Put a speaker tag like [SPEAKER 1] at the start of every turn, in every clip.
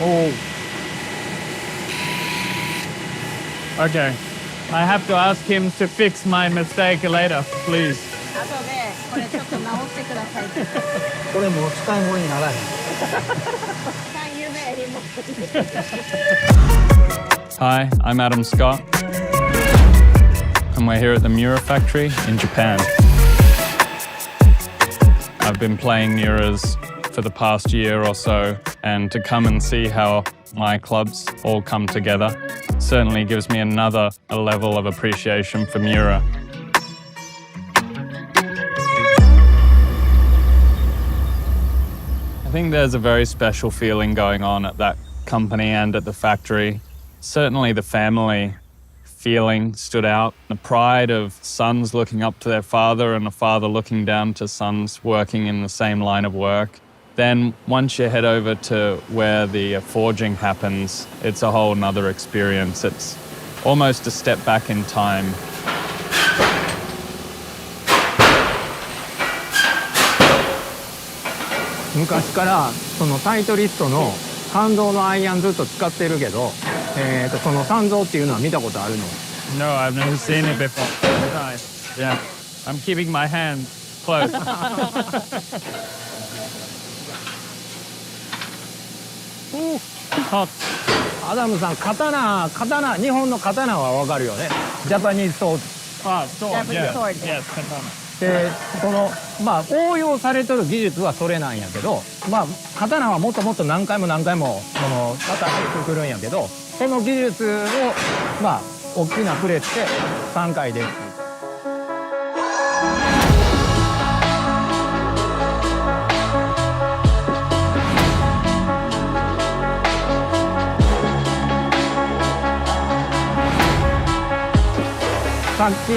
[SPEAKER 1] Oh. Okay. I have to ask him to fix my mistake later, please.
[SPEAKER 2] 後でこれちょっと直してくださいって。
[SPEAKER 3] これもう使い物にならへん。
[SPEAKER 2] 夢にも。
[SPEAKER 1] Hi, I'm Adam Scott, and we're here at the Miura Factory in Japan. I've been playing Miuras for the past year or so, and to come and see how my clubs all come together certainly gives me a level of appreciation for Miura. I think there's a very special feeling going on at that company and at the factory. Certainly the family feeling stood out. The pride of sons looking up to their father and a father looking down to sons working in the same line of work. Then once you head over to where the forging happens, it's a whole nother experience. It's almost a step back in time.
[SPEAKER 3] 昔からそのタイトリストの三蔵のアイアンずっと使ってるけど、その三蔵っていうのは見たことあるの？
[SPEAKER 1] No, I've never seen it before. Yeah, I'm keeping my hand close.
[SPEAKER 3] アダムさん、刀、日本の刀はわかるよね。ジャパニーズソード。
[SPEAKER 1] Ah, sword,
[SPEAKER 2] Japanese sword.
[SPEAKER 1] Yes, katana.
[SPEAKER 3] で、応用されとる技術はそれなんやけど、刀はもっともっと何回も叩いてくるんやけど、その技術を大きなプレスで3回で。さっき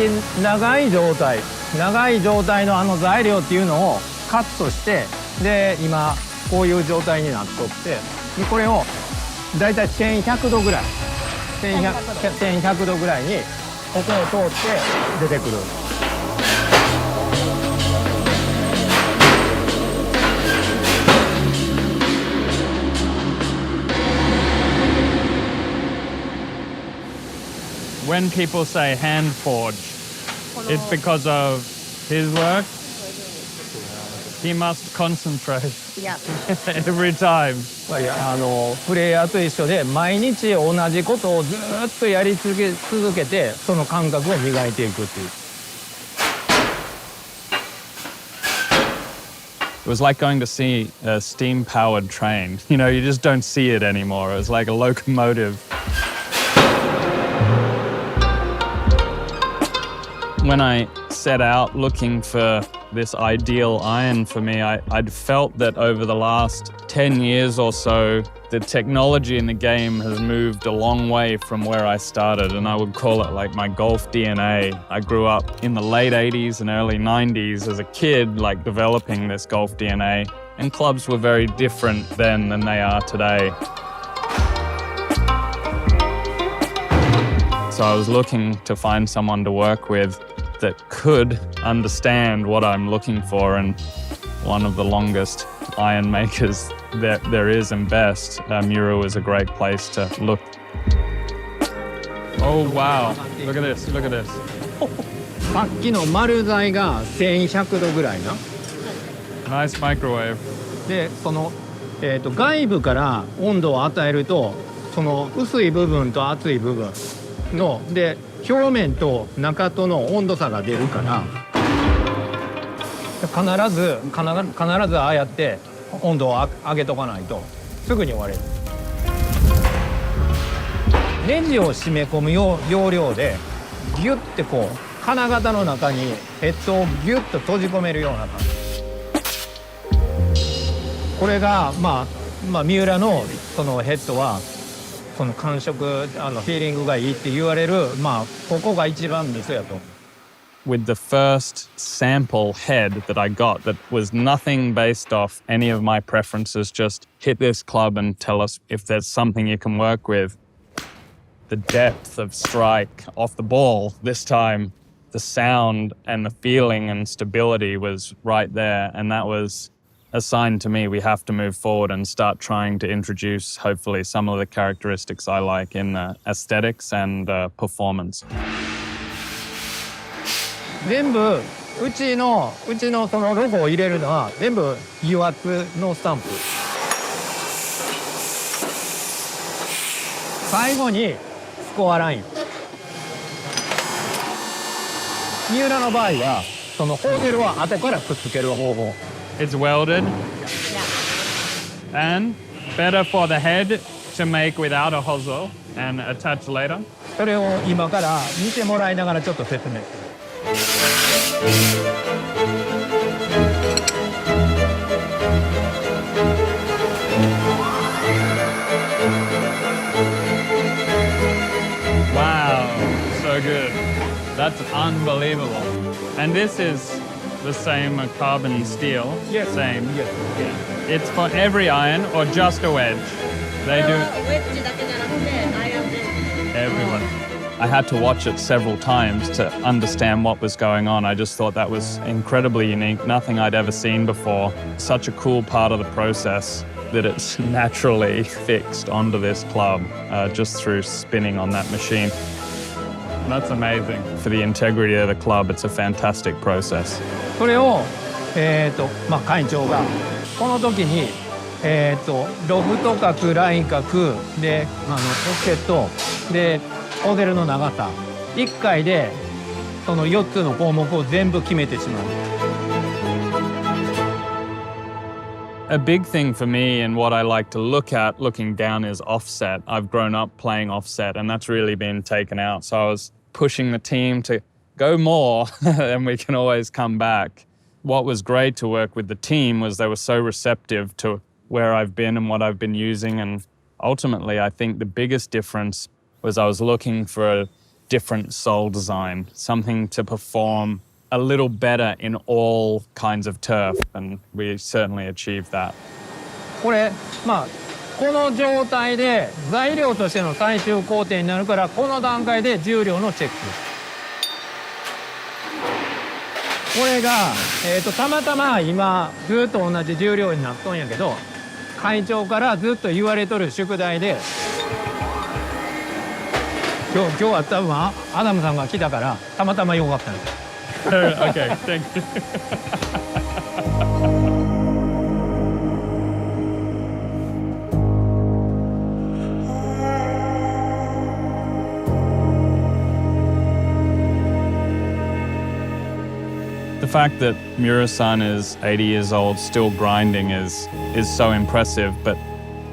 [SPEAKER 3] 長い状態のあの材料っていうのをカットして、で今こういう状態になっとって、でこれをだいたい1100度ぐらい1100度ぐらいにここを通って出てくる。
[SPEAKER 1] When people say hand forge, it's because of his work. He must concentrate
[SPEAKER 2] Yeah.
[SPEAKER 1] every time.
[SPEAKER 3] プレイヤーと一緒で毎日同じことをずっとやり続けて、その感覚を磨いていくっていう。
[SPEAKER 1] It was like going to see a steam-powered train. You know, you just don't see it anymore. It was like a locomotive. When I set out looking for this ideal iron for me, I'd felt that over the last 10 years or so, the technology in the game has moved a long way from where I started, and I would call it like my golf DNA. I grew up in the late 80s and early 90s as a kid, like developing this golf DNA, and clubs were very different then than they are today. So I was looking to find someone to work with that could understand what I'm looking for, and one of the longest iron makers that there is and best, Miura was a great place to look. Oh wow, look at this.
[SPEAKER 3] さっきの丸材が1100度ぐらいな。
[SPEAKER 1] Nice microwave.
[SPEAKER 3] で、その、外部から温度を与えると、その薄い部分と厚い部分ので表面と中との温度差が出るから、必ずああやって温度を上げとかないとすぐに割れる。ネジを締め込む要領でギュッてこう金型の中にヘッドをギュッと閉じ込めるような感じ。これが三浦のそのヘッドはその感触フィーリングがいいって言われる、ここが一番ミソやと。
[SPEAKER 1] With the first sample head that I got, that was nothing based off any of my preferences, just hit this club and tell us if there's something you can work with. The depth of strike off the ball this time, the sound and the feeling and stability was right there, and that was sign to me we have to move forward and start trying to introduce, hopefully, some of the characteristics I like in aesthetics and performance.
[SPEAKER 3] 全部うちのそのロゴを入れるのは全部油圧のスタンプ。最後にスコアライン。三浦の場合はそのホールは後からくっつける方法。
[SPEAKER 1] It's welded
[SPEAKER 2] Yeah.
[SPEAKER 1] and better for the head to make without a hosel and attach later.
[SPEAKER 3] それを今から見てもらいながらちょっと説明する。
[SPEAKER 1] Wow, so good. That's unbelievable. And this is the same carbon steel.
[SPEAKER 3] Yes.
[SPEAKER 1] Same.
[SPEAKER 3] Yes.
[SPEAKER 1] It's for every iron or just a wedge. They do
[SPEAKER 2] ウェッジだけじゃなくてアイアンで。
[SPEAKER 1] everyone. I had to watch it several times to understand what was going on. I just thought that was incredibly unique, nothing I'd ever seen before. Such a cool part of the process that it's naturally fixed onto this club just through spinning on that machine. That's amazing. For the integrity of the club, it's a fantastic process.
[SPEAKER 3] それを会長がこの時にロフト角ライン角でポケットでモデルの長さ1回でその4つの項目を全部決めてしまう。
[SPEAKER 1] A big thing for me and what I like to look at looking down is offset. I've grown up playing offset and that's really been taken out. So I was pushing the team to go more and we can always come back. What was great to work with the team was they were so receptive to where I've been and what I've been using. And ultimately, I think the biggest difference was I was looking for a different sole design, something to perform a little better in all kinds of turf, and we certainly achieved that.
[SPEAKER 3] これこの状態で材料としての最終工程になるからこの段階で重量のチェック。これが、たまたま今ずっと同じ重量になっとんやけど会長からずっと言われとる宿題で今日は多分アダムさんが来たからたまたまよかったんです。
[SPEAKER 1] Okay, thank you. The fact that Miura-san is 80 years old, still grinding is so impressive, but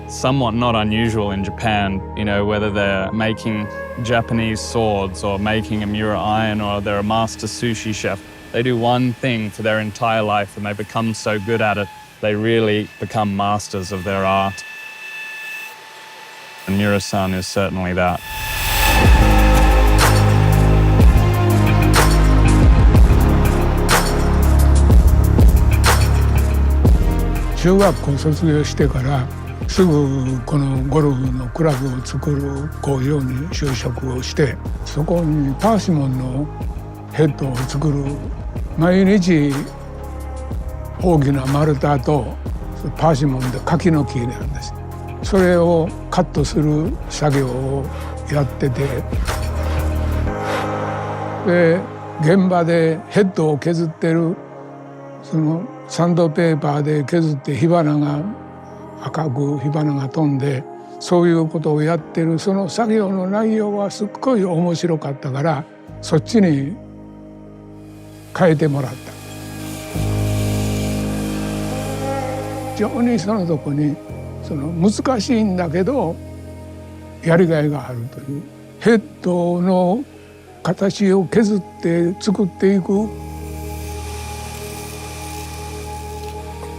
[SPEAKER 1] somewhat not unusual in Japan, you know, whether they're making Japanese swords or making a Miura iron or they're a master sushi chef. They do one thing for their entire life and they become so good at it, they really become masters of their art. And Miura-san is certainly that.
[SPEAKER 4] 中学校卒業してからすぐこのゴルフのクラブを作る工場に就職をしてそこにパーシモンのヘッドを作る毎日大きな丸太とパーシモンで柿の木なんです。それをカットする作業をやっててで現場でヘッドを削ってるそのサンドペーパーで削って火花が赤く火花が飛んでそういうことをやってるその作業の内容はすっごい面白かったからそっちに変えてもらった。非常にそのとこにその難しいんだけどやりがいがあるというヘッドの形を削って作っていく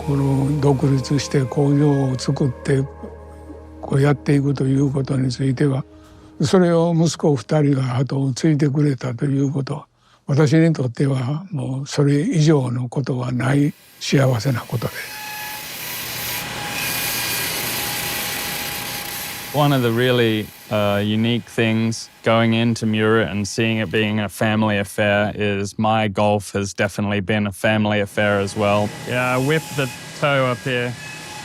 [SPEAKER 4] この独立して工場を作ってこうやっていくということについてはそれを息子2人が後を継いでくれたということは私にとってはもうそれ以上のことはない幸せなことです。
[SPEAKER 1] One of the really unique things going into Miura and seeing it being a family affair is my golf has definitely been a family affair as well. Yeah, I whip the toe up here.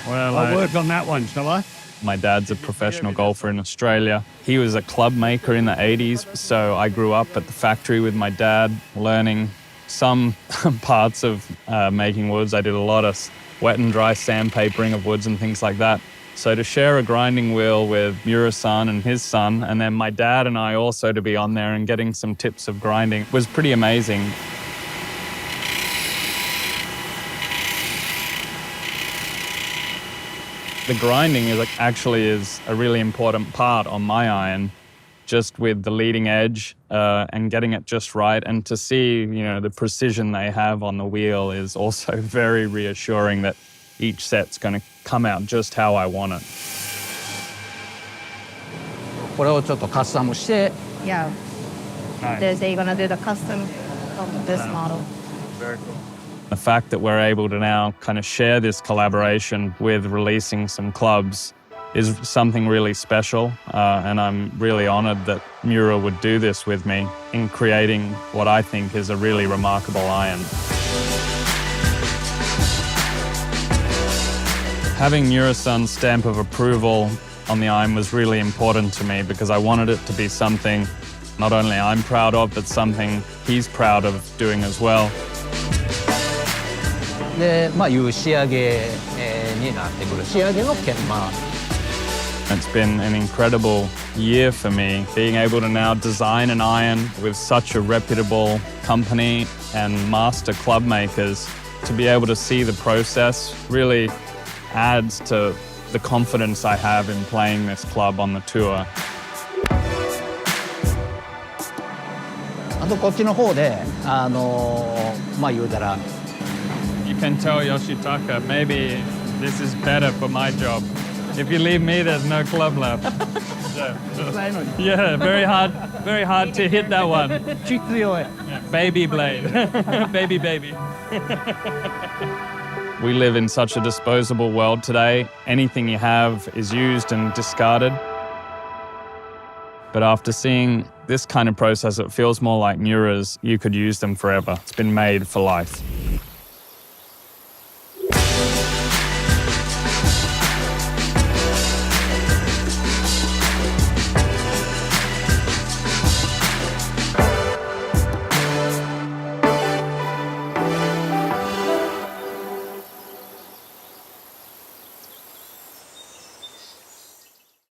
[SPEAKER 1] Well,
[SPEAKER 5] I'll work on that one, shall I?
[SPEAKER 1] my dad's a professional golfer in Australia. He was a club maker in the 80s, so I grew up at the factory with my dad, learning some parts of making woods. I did a lot of wet and dry sandpapering of woods and things like that. So to share a grinding wheel with Miura-san and his son, and then my dad and I also to be on there and getting some tips of grinding was pretty amazing. The grinding is a really important part on my iron, just with the leading edge and getting it just right. And to see, the precision they have on the wheel is also very reassuring that each set's going to come out just how I want it.
[SPEAKER 3] これをちょっとカスタムして
[SPEAKER 2] Yeah.
[SPEAKER 1] Nice.
[SPEAKER 2] They're gonna do the custom of this model.
[SPEAKER 1] Very cool. The fact that we're able to now kind of share this collaboration with releasing some clubs is something really special, and I'm really honored that Miura would do this with me in creating what I think is a really remarkable iron. Having Miura-san's stamp of approval on the iron was really important to me because I wanted it to be something not only I'm proud of, but something he's proud of doing as well.
[SPEAKER 3] で、いう仕上げになってくる仕上げの研磨
[SPEAKER 1] It's been an incredible year for me, being able to now design an iron with such a reputable company and master club makers. To be able to see the process really adds to the confidence I have in playing this club on the tour.
[SPEAKER 3] あとこっちの方で言うたら
[SPEAKER 1] You can tell Yoshitaka, maybe this is better for my job. If you leave me, there's no club left. Yeah, very hard to hit that one.
[SPEAKER 3] きついよい
[SPEAKER 1] Baby blade. baby. We live in such a disposable world today. Anything you have is used and discarded. But after seeing this kind of process, it feels more like Miura's. You could use them forever. It's been made for life.